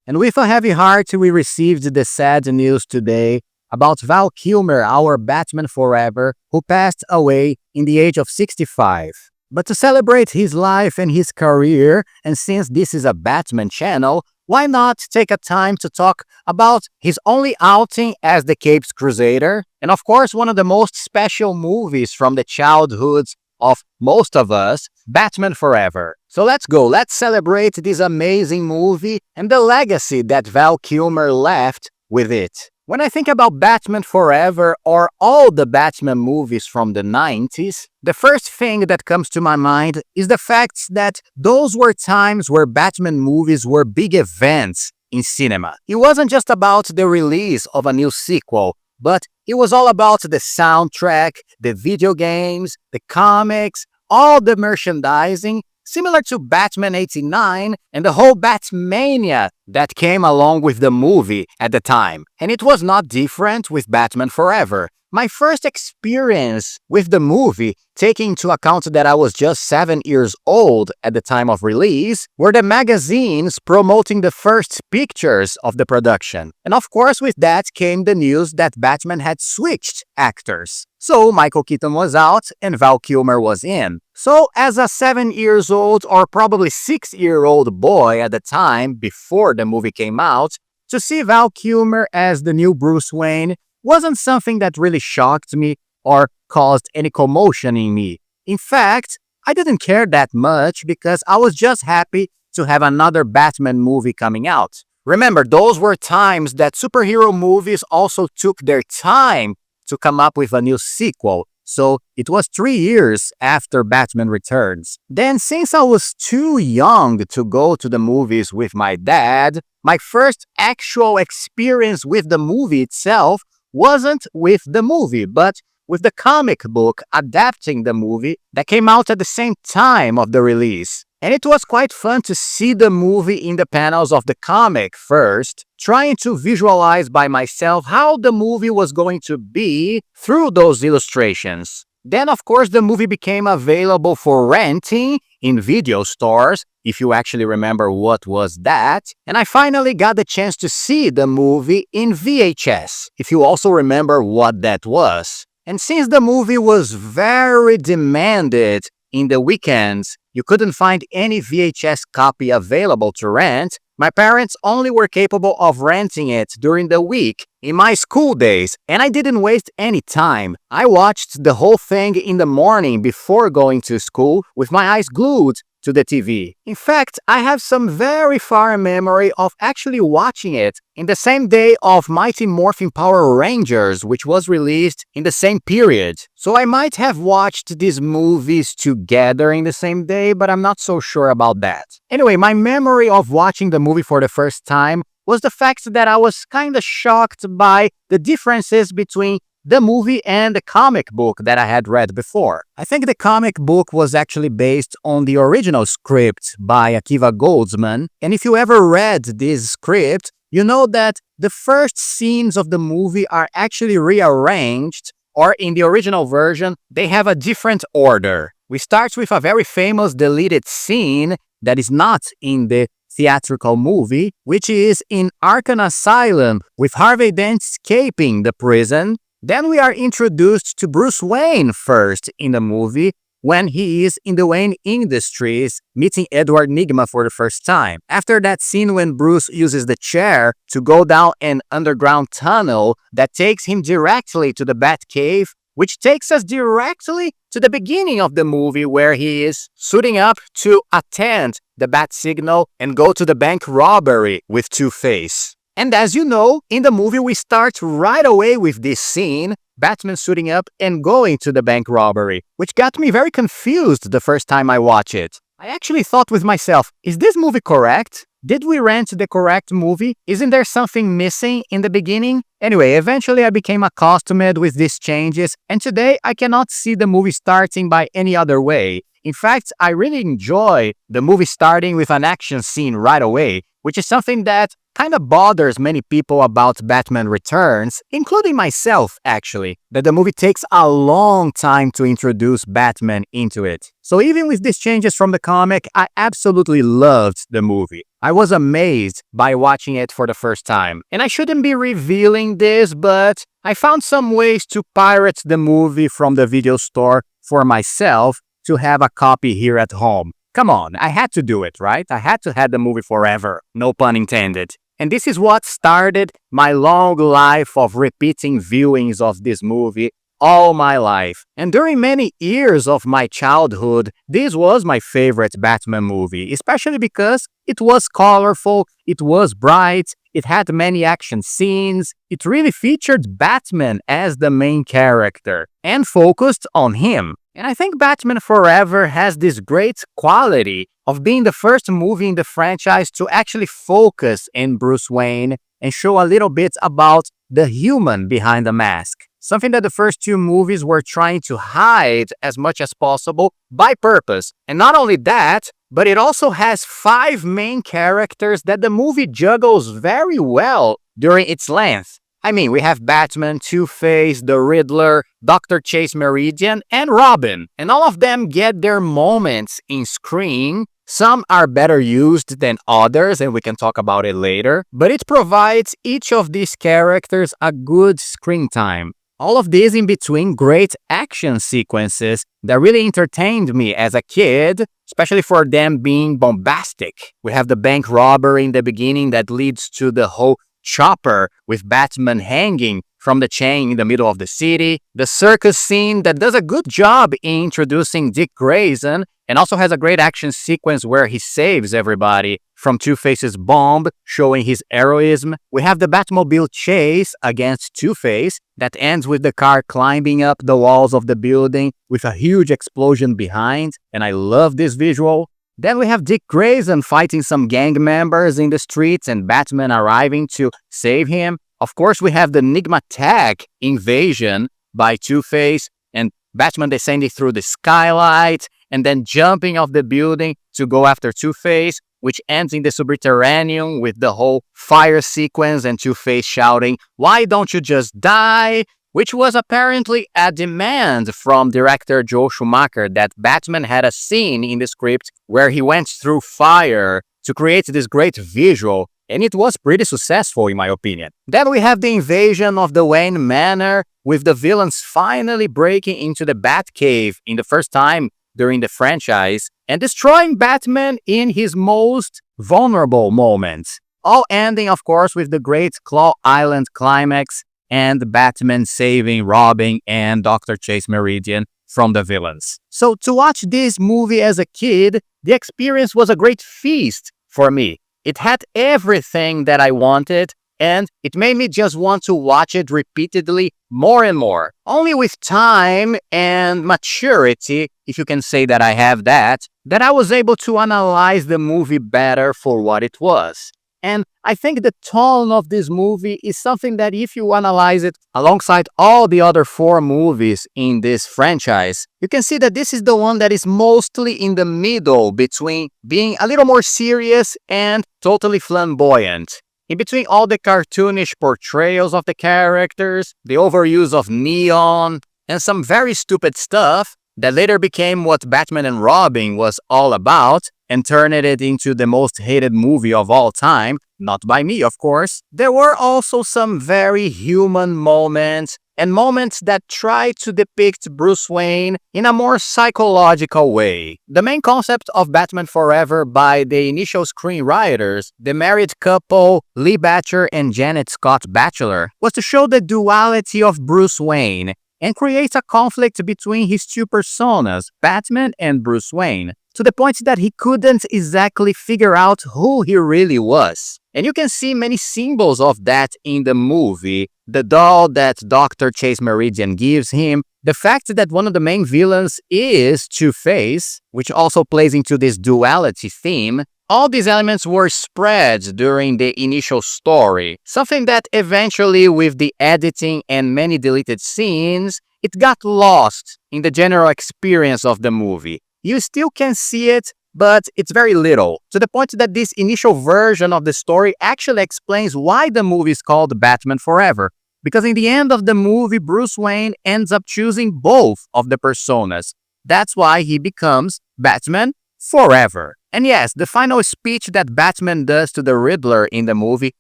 And with a heavy heart, we received the sad news today about Val Kilmer, our Batman Forever, who passed away in the age of 65. But to celebrate his life and his career, and since this is a Batman channel, why not take a time to talk about his only outing as the Capes Crusader? And of course, one of the most special movies from the childhoods of most of us, Batman Forever. So let's go, let's celebrate this amazing movie and the legacy that Val Kilmer left with it. When I think about Batman Forever or all the Batman movies from the 90s, the first thing that comes to my mind is the fact that those were times where Batman movies were big events in cinema. It wasn't just about the release of a new sequel, but it was all about the soundtrack, the video games, the comics, all the merchandising, similar to Batman 89 and the whole Batmania that came along with the movie at the time. And it was not different with Batman Forever. My first experience with the movie, taking into account that I was just 7 years old at the time of release, were the magazines promoting the first pictures of the production. And of course, with that came the news that Batman had switched actors. So Michael Keaton was out and Val Kilmer was in. So as a 7 years old or probably 6-year-old boy at the time before the movie came out, to see Val Kilmer as the new Bruce Wayne wasn't something that really shocked me or caused any commotion in me. In fact, I didn't care that much because I was just happy to have another Batman movie coming out. Remember, those were times that superhero movies also took their time to come up with a new sequel. So it was 3 years after Batman Returns. Then, since I was too young to go to the movies with my dad, my first actual experience with the movie itself wasn't with the movie, but with the comic book adapting the movie that came out at the same time of the release. And it was quite fun to see the movie in the panels of the comic first, trying to visualize by myself how the movie was going to be through those illustrations. Then, of course, the movie became available for renting in video stores, if you actually remember what was that. And I finally got the chance to see the movie in VHS, if you also remember what that was. And since the movie was very demanded in the weekends, you couldn't find any VHS copy available to rent. My parents only were capable of renting it during the week in my school days, and I didn't waste any time. I watched the whole thing in the morning before going to school with my eyes glued to the TV. In fact, I have some very far memory of actually watching it in the same day of Mighty Morphin Power Rangers, which was released in the same period. So I might have watched these movies together in the same day, but I'm not so sure about that. Anyway, my memory of watching the movie for the first time was the fact that I was kind of shocked by the differences between the movie and the comic book that I had read before. I think the comic book was actually based on the original script by Akiva Goldsman, and if you ever read this script, you know that the first scenes of the movie are actually rearranged, or in the original version, they have a different order. We start with a very famous deleted scene that is not in the theatrical movie, which is in Arkham Asylum with Harvey Dent escaping the prison. Then we are introduced to Bruce Wayne first in the movie when he is in the Wayne Industries meeting Edward Nygma for the first time. After that scene when Bruce uses the chair to go down an underground tunnel that takes him directly to the Batcave, which takes us directly to the beginning of the movie where he is suiting up to attend the Bat Signal and go to the bank robbery with Two-Face. And as you know, in the movie we start right away with this scene, Batman suiting up and going to the bank robbery, which got me very confused the first time I watched it. I actually thought with myself, is this movie correct? Did we rent the correct movie? Isn't there something missing in the beginning? Anyway, eventually I became accustomed with these changes, and today I cannot see the movie starting by any other way. In fact, I really enjoy the movie starting with an action scene right away, which is something that kind of bothers many people about Batman Returns, including myself, actually, that the movie takes a long time to introduce Batman into it. So even with these changes from the comic, I absolutely loved the movie. I was amazed by watching it for the first time. And I shouldn't be revealing this, but I found some ways to pirate the movie from the video store for myself to have a copy here at home. Come on, I had to do it, right? I had to have the movie forever, no pun intended. And this is what started my long life of repeating viewings of this movie all my life. And during many years of my childhood, this was my favorite Batman movie, especially because it was colorful, it was bright, it had many action scenes, it really featured Batman as the main character and focused on him. And I think Batman Forever has this great quality of being the first movie in the franchise to actually focus in Bruce Wayne and show a little bit about the human behind the mask. Something that the first two movies were trying to hide as much as possible by purpose. And not only that, but it also has 5 main characters that the movie juggles very well during its length. I mean, we have Batman, Two-Face, the Riddler, Dr. Chase Meridian, and Robin. And all of them get their moments in screen. Some are better used than others, and we can talk about it later. But it provides each of these characters a good screen time. All of this in between great action sequences that really entertained me as a kid, especially for them being bombastic. We have the bank robbery in the beginning that leads to the whole chopper with Batman hanging from the chain in the middle of the city. The circus scene that does a good job in introducing Dick Grayson and also has a great action sequence where he saves everybody from Two-Face's bomb, showing his heroism. We have the Batmobile chase against Two-Face that ends with the car climbing up the walls of the building with a huge explosion behind, and I love this visual. Then we have Dick Grayson fighting some gang members in the streets and Batman arriving to save him. Of course, we have the Nigmatech invasion by Two-Face and Batman descending through the skylight and then jumping off the building to go after Two-Face, which ends in the subterranean with the whole fire sequence and Two-Face shouting, "Why don't you just die?" Which was apparently a demand from director Joel Schumacher that Batman had a scene in the script where he went through fire to create this great visual, and it was pretty successful in my opinion. Then we have the invasion of the Wayne Manor, with the villains finally breaking into the Batcave in the first time during the franchise and destroying Batman in his most vulnerable moments. All ending, of course, with the great Claw Island climax and Batman saving Robin and Dr. Chase Meridian from the villains. So to watch this movie as a kid, the experience was a great feast for me. It had everything that I wanted, and it made me just want to watch it repeatedly more and more. Only with time and maturity, if you can say that I have that I was able to analyze the movie better for what it was. And I think the tone of this movie is something that if you analyze it alongside all the other 4 movies in this franchise, you can see that this is the one that is mostly in the middle between being a little more serious and totally flamboyant. In between all the cartoonish portrayals of the characters, the overuse of neon, and some very stupid stuff that later became what Batman and Robin was all about, and turned it into the most hated movie of all time, not by me, of course. There were also some very human moments, and moments that tried to depict Bruce Wayne in a more psychological way. The main concept of Batman Forever by the initial screenwriters, the married couple Lee Batcher and Janet Scott Batchelor, was to show the duality of Bruce Wayne and create a conflict between his 2 personas, Batman and Bruce Wayne, to the point that he couldn't exactly figure out who he really was. And you can see many symbols of that in the movie. The doll that Dr. Chase Meridian gives him, the fact that one of the main villains is Two-Face, which also plays into this duality theme. All these elements were spread during the initial story, something that eventually, with the editing and many deleted scenes, it got lost in the general experience of the movie. You still can see it, but it's very little, to the point that this initial version of the story actually explains why the movie is called Batman Forever. Because in the end of the movie, Bruce Wayne ends up choosing both of the personas. That's why he becomes Batman Forever. And yes, the final speech that Batman does to the Riddler in the movie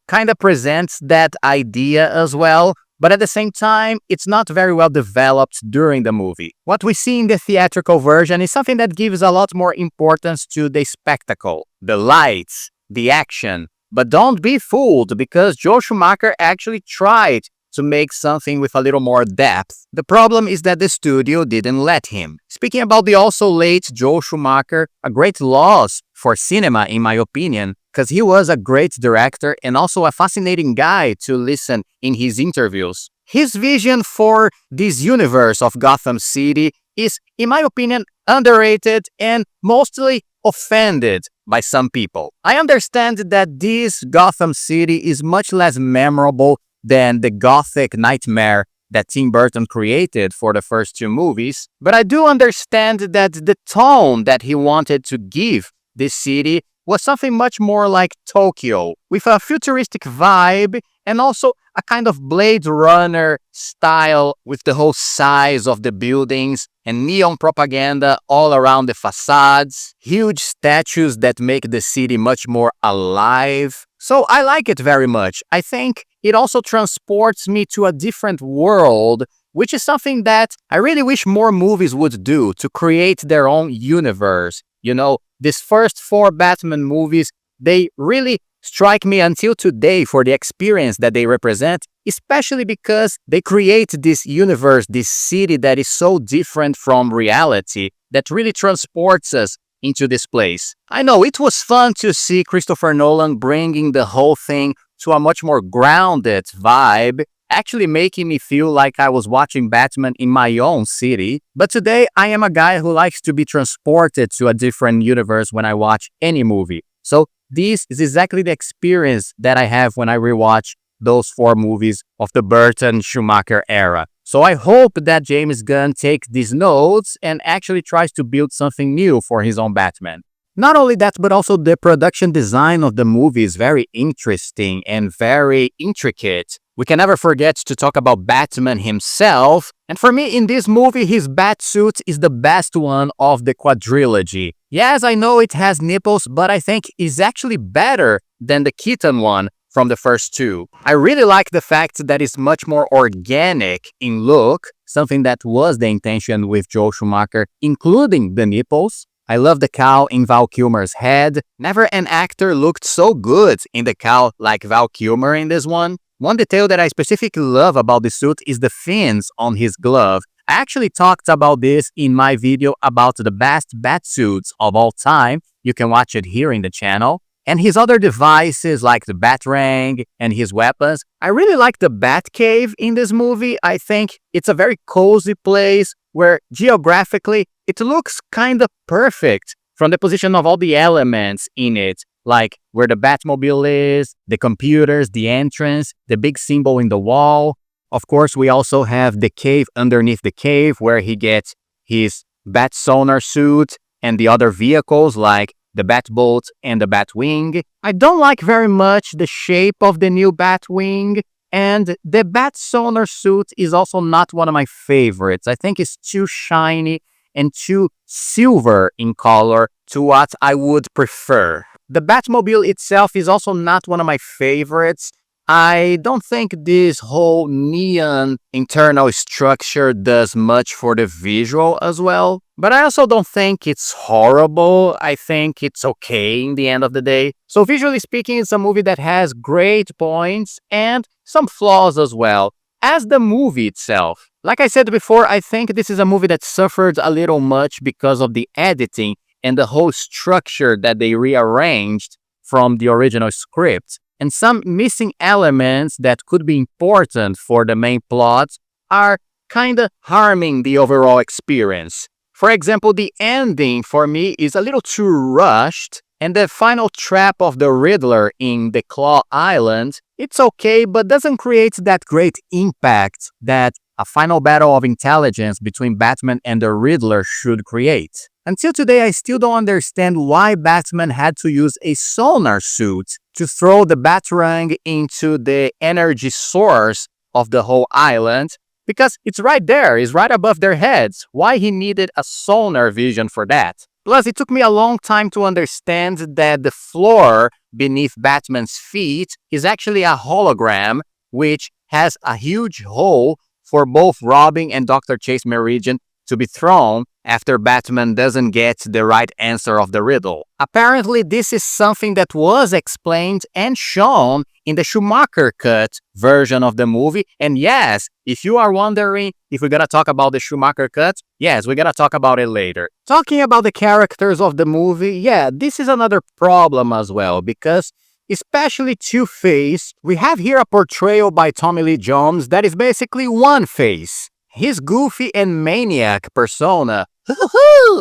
kind of presents that idea as well, but at the same time, it's not very well developed during the movie. What we see in the theatrical version is something that gives a lot more importance to the spectacle, the lights, the action. But don't be fooled, because Joel Schumacher actually tried to make something with a little more depth. The problem is that the studio didn't let him. Speaking about the also late Joel Schumacher, a great loss for cinema in my opinion, because he was a great director and also a fascinating guy to listen in his interviews. His vision for this universe of Gotham City is, in my opinion, underrated and mostly offended by some people. I understand that this Gotham City is much less memorable than the gothic nightmare that Tim Burton created for the first two movies, but I do understand that the tone that he wanted to give this city was something much more like Tokyo, with a futuristic vibe and also a kind of Blade Runner style with the whole size of the buildings and neon propaganda all around the facades, huge statues that make the city much more alive. So I like it very much. I think it also transports me to a different world, which is something that I really wish more movies would do to create their own universe. You know, these first four Batman movies, they really strike me until today for the experience that they represent, especially because they create this universe, this city that is so different from reality, that really transports us into this place. I know it was fun to see Christopher Nolan bringing the whole thing to a much more grounded vibe, actually making me feel like I was watching Batman in my own city. But today, I am a guy who likes to be transported to a different universe when I watch any movie. So this is exactly the experience that I have when I rewatch those four movies of the Burton-Schumacher era. So I hope that James Gunn takes these notes and actually tries to build something new for his own Batman. Not only that, but also the production design of the movie is very interesting and very intricate. We can never forget to talk about Batman himself. And for me, in this movie, his Batsuit is the best one of the quadrilogy. Yes, I know it has nipples, but I think it's actually better than the Keaton one from the first two. I really like the fact that it's much more organic in look, something that was the intention with Joel Schumacher, including the nipples. I love the cowl in Val Kilmer's head. Never an actor looked so good in the cowl like Val Kilmer in this one. One detail that I specifically love about the suit is the fins on his glove. I actually talked about this in my video about the best Batsuits of all time. You can watch it here in the channel. And his other devices like the Batarang and his weapons. I really like the Batcave in this movie. I think it's a very cozy place where geographically it looks kind of perfect from the position of all the elements in it, like where the Batmobile is, the computers, the entrance, the big symbol in the wall. Of course, we also have the cave underneath the cave where he gets his Bat Sonar suit and the other vehicles like the Batbolt and the Batwing. I don't like very much the shape of the new Batwing, and the Bat Sonar suit is also not one of my favorites. I think it's too shiny and too silver in color to what I would prefer. The Batmobile itself is also not one of my favorites. I don't think this whole neon internal structure does much for the visual as well. But I also don't think it's horrible. I think it's okay in the end of the day. So visually speaking, it's a movie that has great points and some flaws as well, as the movie itself. Like I said before, I think this is a movie that suffered a little much because of the editing and the whole structure that they rearranged from the original script. And some missing elements that could be important for the main plot are kind of harming the overall experience. For example, the ending for me is a little too rushed, and the final trap of the Riddler in the Claw Island, it's okay, but doesn't create that great impact that a final battle of intelligence between Batman and the Riddler should create. Until today, I still don't understand why Batman had to use a sonar suit to throw the Batarang into the energy source of the whole island, because it's right there, it's right above their heads. Why he needed a sonar vision for that? Plus, it took me a long time to understand that the floor beneath Batman's feet is actually a hologram, which has a huge hole for both Robin and Dr. Chase Meridian to be thrown after Batman doesn't get the right answer of the riddle. Apparently, this is something that was explained and shown in the Schumacher cut version of the movie. And yes, if you are wondering if we're gonna talk about the Schumacher cut, yes, we're gonna talk about it later. Talking about the characters of the movie, yeah, this is another problem as well, because especially Two-Face, we have here a portrayal by Tommy Lee Jones that is basically one face. His goofy and maniac persona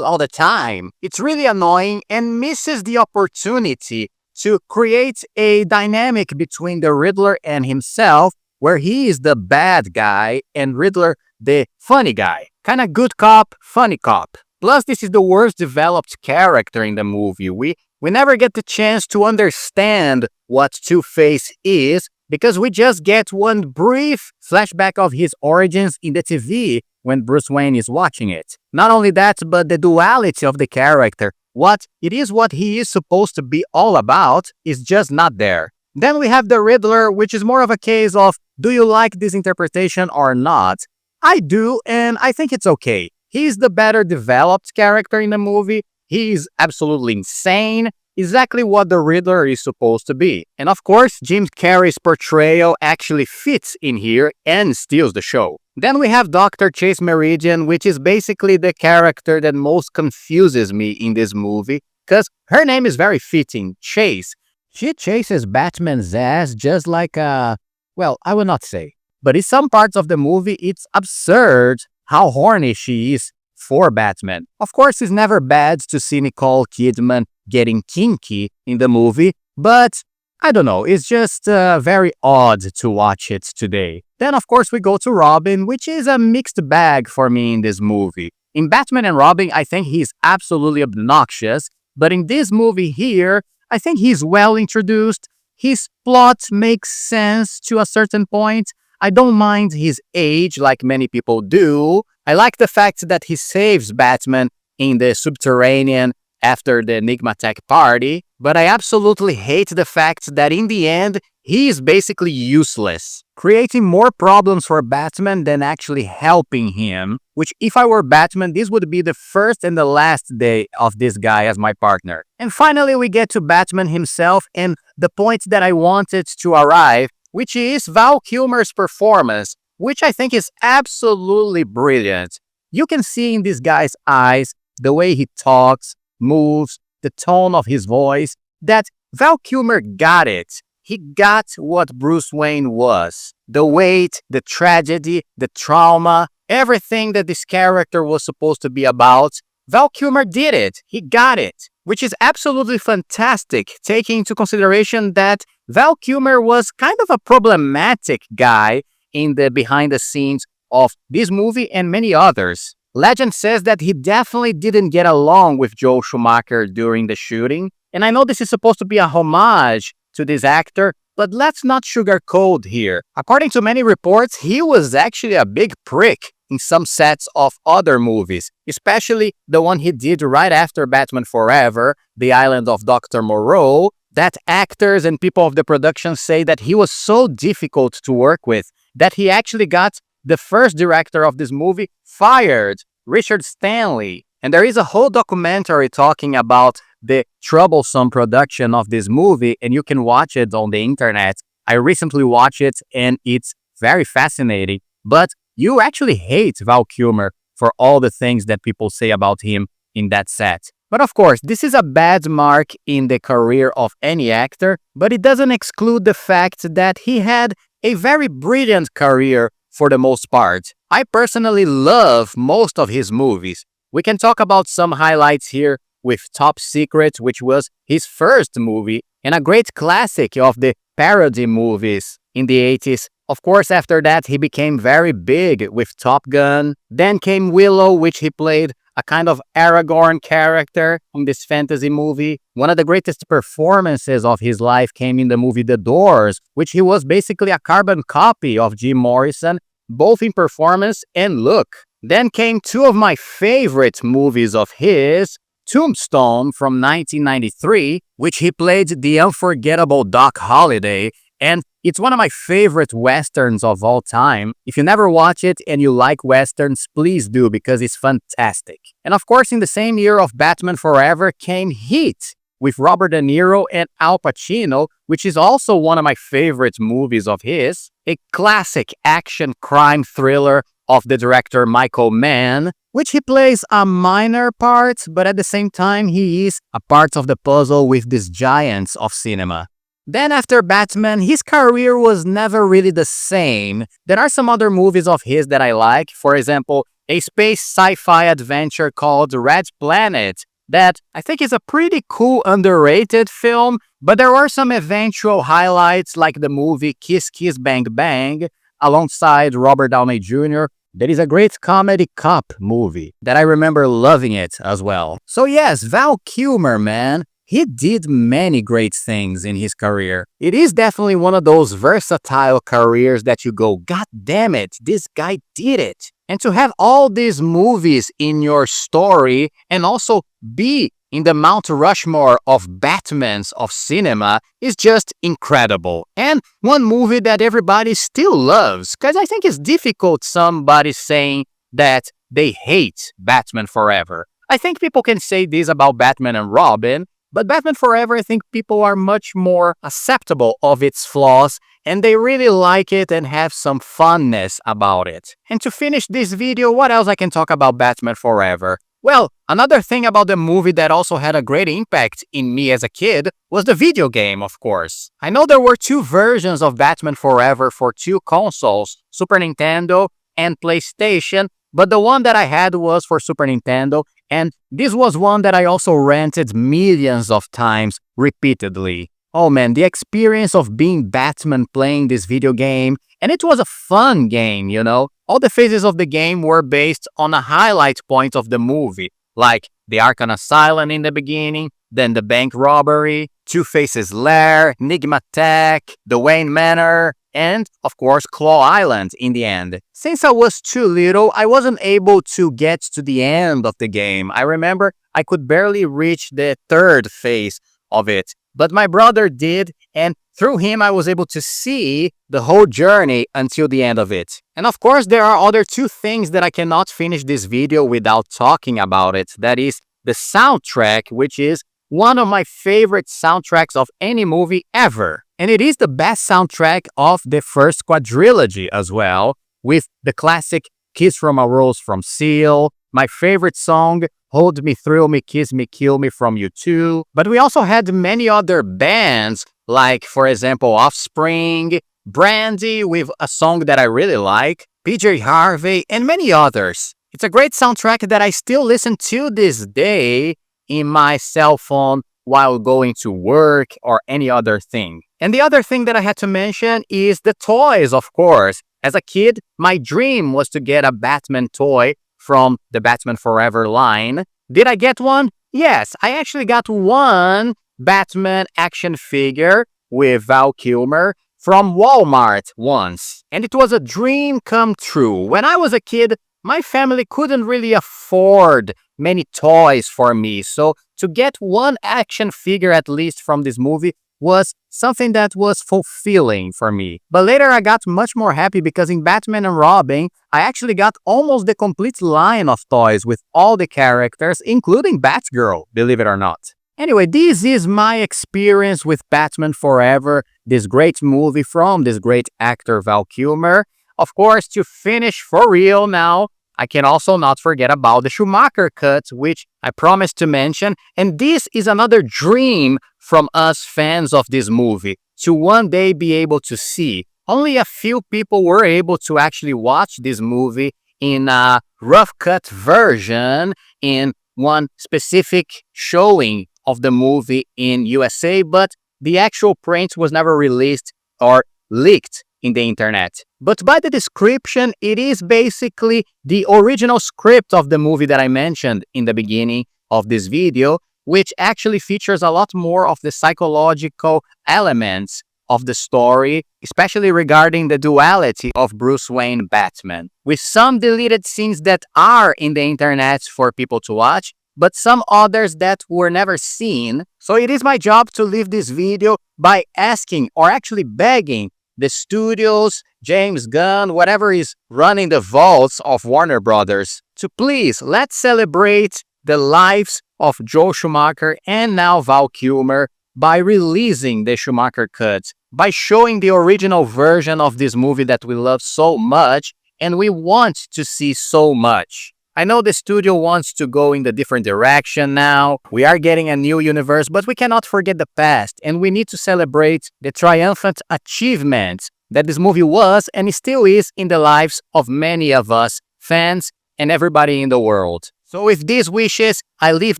all the time. It's really annoying and misses the opportunity to create a dynamic between the Riddler and himself, where he is the bad guy and Riddler the funny guy. Kinda good cop, funny cop. Plus, this is the worst developed character in the movie. We never get the chance to understand what Two-Face is, because we just get one brief flashback of his origins in the TV when Bruce Wayne is watching it. Not only that, but the duality of the character, what he is supposed to be all about, is just not there. Then we have the Riddler, which is more of a case of, do you like this interpretation or not? I do, and I think it's okay. He's the better developed character in the movie. He's absolutely insane. Exactly what the Riddler is supposed to be. And of course, Jim Carrey's portrayal actually fits in here and steals the show. Then we have Dr. Chase Meridian, which is basically the character that most confuses me in this movie, because her name is very fitting, Chase. She chases Batman's ass just like well, I will not say. But in some parts of the movie, it's absurd how horny she is for Batman. Of course, it's never bad to see Nicole Kidman getting kinky in the movie, but I don't know, it's just very odd to watch it today. Then, of course, we go to Robin, which is a mixed bag for me in this movie. In Batman and Robin, I think he's absolutely obnoxious, but in this movie here, I think he's well introduced. His plot makes sense to a certain point. I don't mind his age like many people do. I like the fact that he saves Batman in the subterranean after the Enigma Tech party, but I absolutely hate the fact that in the end, he is basically useless, creating more problems for Batman than actually helping him, which if I were Batman, this would be the first and the last day of this guy as my partner. And finally, we get to Batman himself and the point that I wanted to arrive, which is Val Kilmer's performance, which I think is absolutely brilliant. You can see in this guy's eyes, the way he talks, moves, the tone of his voice, that Val Kilmer got it. He got what Bruce Wayne was. The weight, the tragedy, the trauma, everything that this character was supposed to be about, Val Kilmer did it. He got it, which is absolutely fantastic, taking into consideration that Val Kilmer was kind of a problematic guy in the behind the scenes of this movie and many others. Legend says that he definitely didn't get along with Joel Schumacher during the shooting, and I know this is supposed to be a homage to this actor, but let's not sugarcoat here. According to many reports, he was actually a big prick in some sets of other movies, especially the one he did right after Batman Forever, The Island of Dr. Moreau, that actors and people of the production say that he was so difficult to work with that he actually got the first director of this movie fired, Richard Stanley. And there is a whole documentary talking about the troublesome production of this movie, and you can watch it on the internet. I recently watched it, and it's very fascinating. But you actually hate Val Kilmer for all the things that people say about him in that set. But of course, this is a bad mark in the career of any actor, but it doesn't exclude the fact that he had a very brilliant career for the most part. I personally love most of his movies. We can talk about some highlights here with Top Secret, which was his first movie, and a great classic of the parody movies, in the 80s. Of course, after that, he became very big with Top Gun. Then came Willow, which he played a kind of Aragorn character in this fantasy movie. One of the greatest performances of his life came in the movie The Doors, which he was basically a carbon copy of Jim Morrison, both in performance and look. Then came two of my favorite movies of his, Tombstone from 1993, which he played the unforgettable Doc Holliday, and it's one of my favorite westerns of all time. If you never watch it and you like westerns, please do, because it's fantastic. And of course, in the same year of Batman Forever came Heat with Robert De Niro and Al Pacino, which is also one of my favorite movies of his. A classic action crime thriller of the director Michael Mann, which he plays a minor part, but at the same time he is a part of the puzzle with these giants of cinema. Then after Batman, his career was never really the same. There are some other movies of his that I like. For example, a space sci-fi adventure called Red Planet that I think is a pretty cool, underrated film, but there were some eventual highlights like the movie Kiss Kiss Bang Bang alongside Robert Downey Jr. That is a great comedy cop movie that I remember loving it as well. So yes, Val Kilmer, man. He did many great things in his career. It is definitely one of those versatile careers that you go, God damn it, this guy did it. And to have all these movies in your story and also be in the Mount Rushmore of Batmans of cinema is just incredible. And one movie that everybody still loves, because I think it's difficult somebody saying that they hate Batman Forever. I think people can say this about Batman and Robin, but Batman Forever, I think people are much more acceptable of its flaws and they really like it and have some funness about it. And to finish this video, what else I can talk about Batman Forever? Well, another thing about the movie that also had a great impact in me as a kid was the video game, of course. I know there were two versions of Batman Forever for two consoles, Super Nintendo and PlayStation, but the one that I had was for Super Nintendo, and this was one that I also rented millions of times repeatedly. Oh man, the experience of being Batman playing this video game, and it was a fun game, you know? All the phases of the game were based on a highlight point of the movie, like the Arkham Asylum in the beginning, then the bank robbery, Two-Face's lair, Enigma Tech, the Wayne Manor, and, of course, Claw Island in the end. Since I was too little, I wasn't able to get to the end of the game. I remember I could barely reach the third phase of it, but my brother did, and through him I was able to see the whole journey until the end of it. And of course, there are other two things that I cannot finish this video without talking about it. That is the soundtrack, which is one of my favorite soundtracks of any movie ever. And it is the best soundtrack of the first quadrilogy as well, with the classic Kiss from a Rose from Seal, my favorite song, Hold Me, Thrill Me, Kiss Me, Kill Me from U2. But we also had many other bands, like, for example, Offspring, Brandy with a song that I really like, PJ Harvey, and many others. It's a great soundtrack that I still listen to this day in my cell phone while going to work or any other thing. And the other thing that I had to mention is the toys, of course. As a kid, my dream was to get a Batman toy from the Batman Forever line. Did I get one? Yes, I actually got one Batman action figure with Val Kilmer from Walmart once. And it was a dream come true. When I was a kid, my family couldn't really afford many toys for me. So to get one action figure at least from this movie was something that was fulfilling for me. But later I got much more happy because in Batman and Robin, I actually got almost the complete line of toys with all the characters, including Batgirl, believe it or not. Anyway, this is my experience with Batman Forever, this great movie from this great actor Val Kilmer. Of course, to finish for real now, I can also not forget about the Schumacher cut, which I promised to mention, and this is another dream from us fans of this movie, to one day be able to see. Only a few people were able to actually watch this movie in a rough cut version in one specific showing of the movie in USA, but the actual print was never released or leaked in the internet. But by the description, it is basically the original script of the movie that I mentioned in the beginning of this video, which actually features a lot more of the psychological elements of the story, especially regarding the duality of Bruce Wayne Batman, with some deleted scenes that are in the internet for people to watch, but some others that were never seen. So it is my job to leave this video by asking, or actually begging, the studios, James Gunn, whatever is running the vaults of Warner Brothers, to please let's celebrate the lives of Joel Schumacher and now Val Kilmer by releasing the Schumacher cut, by showing the original version of this movie that we love so much and we want to see so much. I know the studio wants to go in the different direction now. We are getting a new universe, but we cannot forget the past, and we need to celebrate the triumphant achievement that this movie was and still is in the lives of many of us, fans, and everybody in the world. So with these wishes, I leave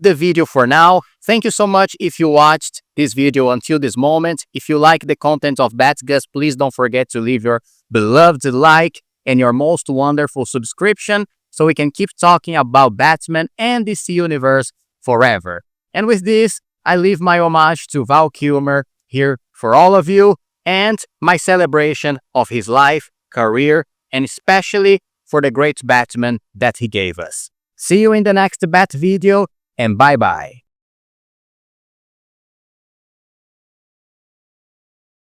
the video for now. Thank you so much if you watched this video until this moment. If you like the content of BATGUS, please don't forget to leave your beloved like and your most wonderful subscription so we can keep talking about Batman and DC Universe forever. And with this, I leave my homage to Val Kilmer here for all of you and my celebration of his life, career, and especially for the great Batman that he gave us. See you in the next Bat video, and bye-bye.